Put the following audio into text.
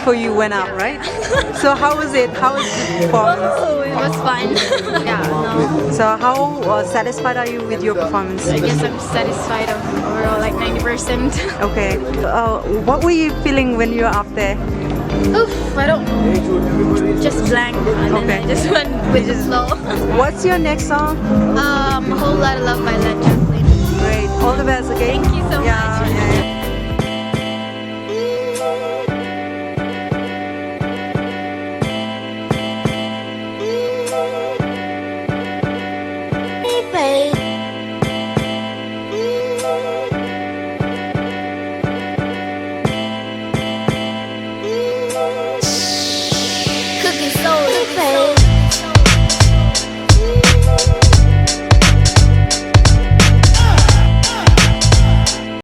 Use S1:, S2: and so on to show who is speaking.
S1: before you went up, right? So how was it? How was the performance?
S2: Oh, it was fun. Yeah, no.
S1: So how satisfied are you with your performance?
S2: I guess I'm satisfied of overall like 90%.
S1: Okay. What were you feeling when you were up there?
S2: Oof, I don't just blank and then
S1: Okay.
S2: I just went with the flow.
S1: What's your next song?
S2: A Whole Lot of Love by Led Zeppelin.
S1: Great. All the best, okay?
S2: Thank you so much.
S1: Yeah.